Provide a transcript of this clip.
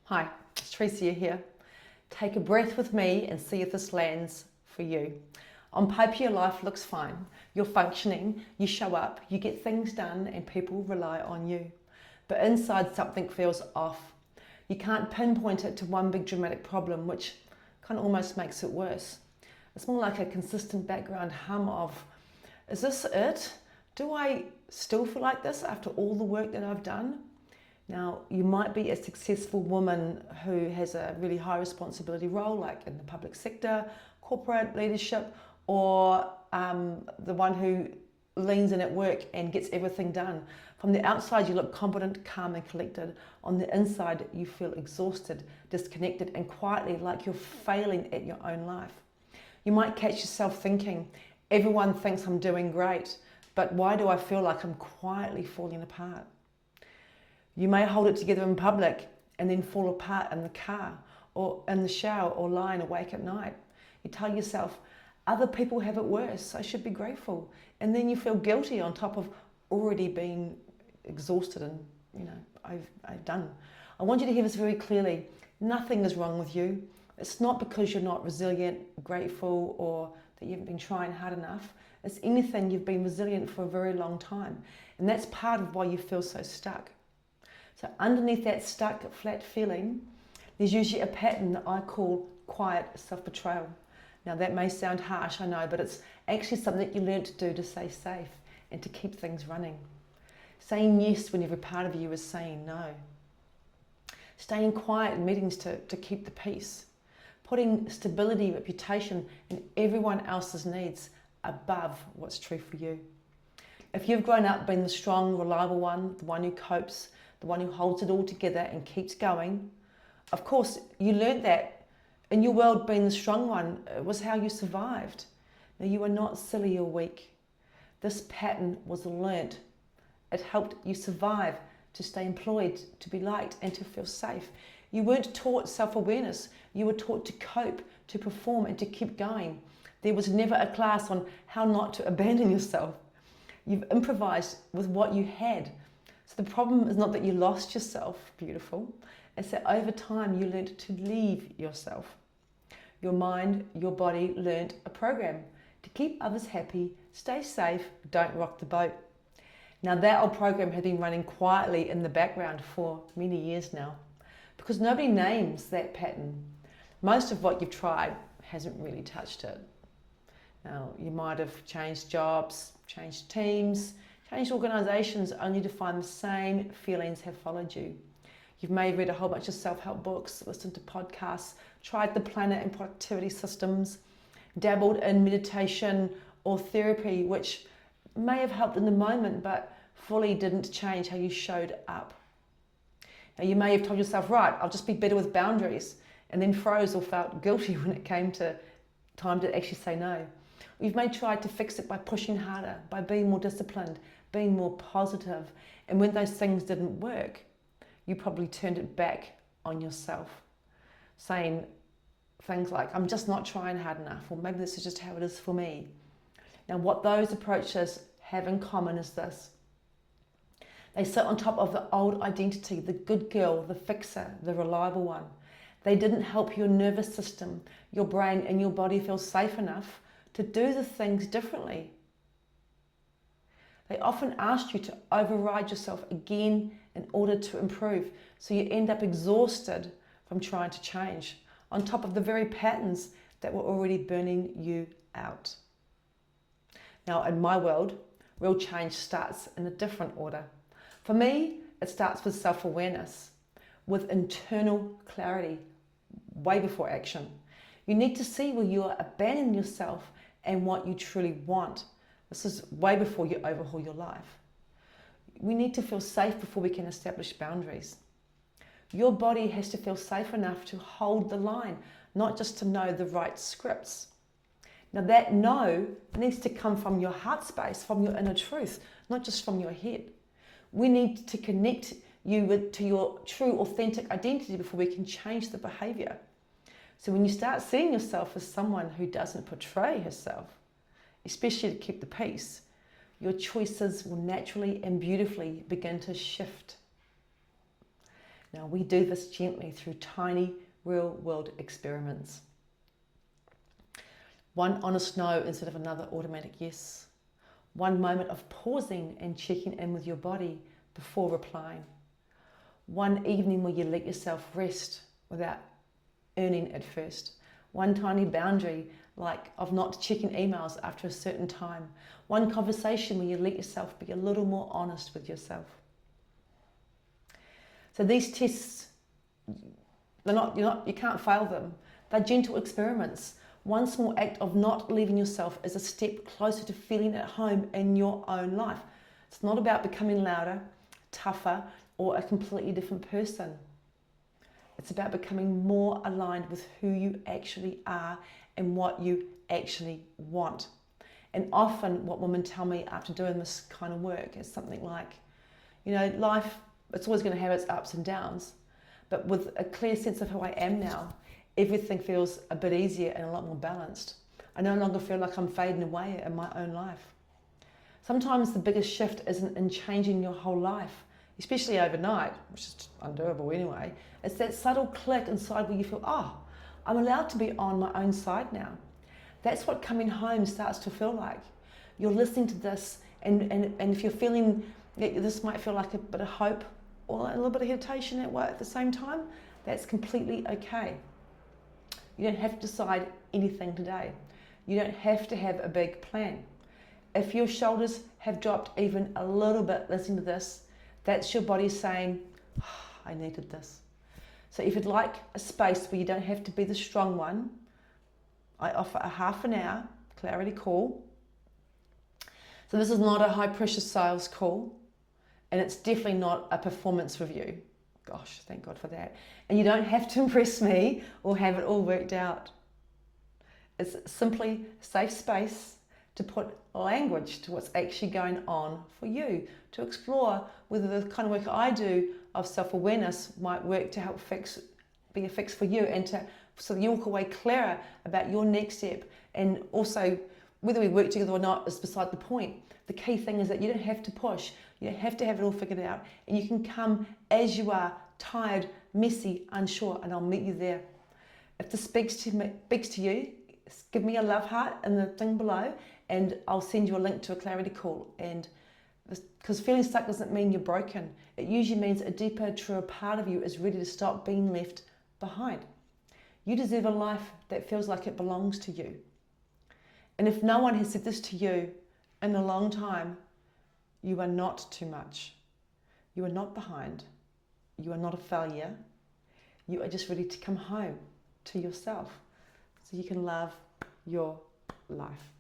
Hi, it's Tricia here. Take a breath with me and see if this lands for you. On paper, your life looks fine. You're functioning, you show up, you get things done, and people rely on you. But inside, something feels off. You can't pinpoint it to one big dramatic problem, which kind of almost makes it worse. It's more like a consistent background hum of, is this it? Do I still feel like this after all the work that I've done? Now, you might be a successful woman who has a really high responsibility role, like in the public sector, corporate leadership, or the one who leans in at work and gets everything done. From the outside, you look competent, calm, and collected. On the inside, you feel exhausted, disconnected, and quietly like you're failing at your own life. You might catch yourself thinking, everyone thinks I'm doing great, but why do I feel like I'm quietly falling apart? You may hold it together in public and then fall apart in the car or in the shower or lying awake at night. You tell yourself, other people have it worse, I should be grateful. And then you feel guilty on top of already being exhausted and, I've done. I want you to hear this very clearly. Nothing is wrong with you. It's not because you're not resilient, grateful, or that you haven't been trying hard enough. It's anything, you've been resilient for a very long time. And that's part of why you feel so stuck. So underneath that stuck, flat feeling, there's usually a pattern that I call quiet self-betrayal. Now that may sound harsh, I know, but it's actually something that you learn to do to stay safe and to keep things running. Saying yes when every part of you is saying no. Staying quiet in meetings to keep the peace. Putting stability, reputation, and everyone else's needs above what's true for you. If you've grown up being the strong, reliable one, the one who copes, the one who holds it all together and keeps going, of course, you learned that in your world being the strong one was how you survived. Now, you are not silly or weak. This pattern was learnt. It helped you survive, to stay employed, to be liked, and to feel safe. You weren't taught self-awareness. You were taught to cope, to perform, and to keep going. There was never a class on how not to abandon yourself. You've improvised with what you had. So the problem is not that you lost yourself, beautiful. It's that over time you learned to leave yourself. Your mind, your body learned a program to keep others happy, stay safe, don't rock the boat. Now that old program had been running quietly in the background for many years now because nobody names that pattern. Most of what you've tried hasn't really touched it. Now, you might have changed jobs, changed teams, changed organisations only to find the same feelings have followed you. You may have read a whole bunch of self-help books, listened to podcasts, tried the planet and productivity systems, dabbled in meditation or therapy, which may have helped in the moment, but fully didn't change how you showed up. Now, you may have told yourself, right, I'll just be better with boundaries, and then froze or felt guilty when it came to time to actually say no. You may try to fix it by pushing harder, by being more disciplined, being more positive. And when those things didn't work, you probably turned it back on yourself, saying things like, I'm just not trying hard enough, or maybe this is just how it is for me. Now, what those approaches have in common is this. They sit on top of the old identity, the good girl, the fixer, the reliable one. They didn't help your nervous system, your brain, and your body feel safe enough to do the things differently. They often asked you to override yourself again in order to improve, so you end up exhausted from trying to change, on top of the very patterns that were already burning you out. Now, in my world, real change starts in a different order. For me, it starts with self-awareness, with internal clarity, way before action. You need to see where you are abandoning yourself and what you truly want. This is way before you overhaul your life. We need to feel safe before we can establish boundaries. Your body has to feel safe enough to hold the line, not just to know the right scripts. Now that no needs to come from your heart space, from your inner truth, not just from your head. We need to connect you to your true, authentic identity before we can change the behavior. So when you start seeing yourself as someone who doesn't portray herself, especially to keep the peace, your choices will naturally and beautifully begin to shift. Now, we do this gently through tiny, real-world experiments. One honest no instead of another automatic yes. One moment of pausing and checking in with your body before replying. One evening where you let yourself rest without earning at first. One tiny boundary, like of not checking emails after a certain time. One conversation where you let yourself be a little more honest with yourself. So these tests, you can't fail them. They're gentle experiments. One small act of not leaving yourself is a step closer to feeling at home in your own life. It's not about becoming louder, tougher, or a completely different person. It's about becoming more aligned with who you actually are and what you actually want. And often what women tell me after doing this kind of work is something like, life, it's always going to have its ups and downs, but with a clear sense of who I am now, everything feels a bit easier and a lot more balanced. I no longer feel like I'm fading away in my own life. Sometimes the biggest shift isn't in changing your whole life, especially overnight, which is undoable anyway. It's that subtle click inside where you feel, I'm allowed to be on my own side now. That's what coming home starts to feel like. You're listening to this, and if you're feeling that this might feel like a bit of hope or a little bit of hesitation at the same time, that's completely okay. You don't have to decide anything today. You don't have to have a big plan. If your shoulders have dropped even a little bit listening to this, that's your body saying, I needed this. So if you'd like a space where you don't have to be the strong one, I offer a half an hour clarity call. So this is not a high pressure sales call, and it's definitely not a performance review. Gosh, thank God for that. And you don't have to impress me or have it all worked out. It's simply a safe space to put language to what's actually going on for you, to explore whether the kind of work I do of self-awareness might work to help be a fix for you, and so that you walk away clearer about your next step. And also, whether we work together or not is beside the point. The key thing is that you don't have to push, you don't have to have it all figured out, and you can come as you are, tired, messy, unsure, and I'll meet you there. If this speaks to you, give me a love heart in the thing below, and I'll send you a link to a clarity call. And because feeling stuck doesn't mean you're broken. It usually means a deeper, truer part of you is ready to stop being left behind. You deserve a life that feels like it belongs to you. And if no one has said this to you in a long time, you are not too much. You are not behind. You are not a failure. You are just ready to come home to yourself so you can love your life.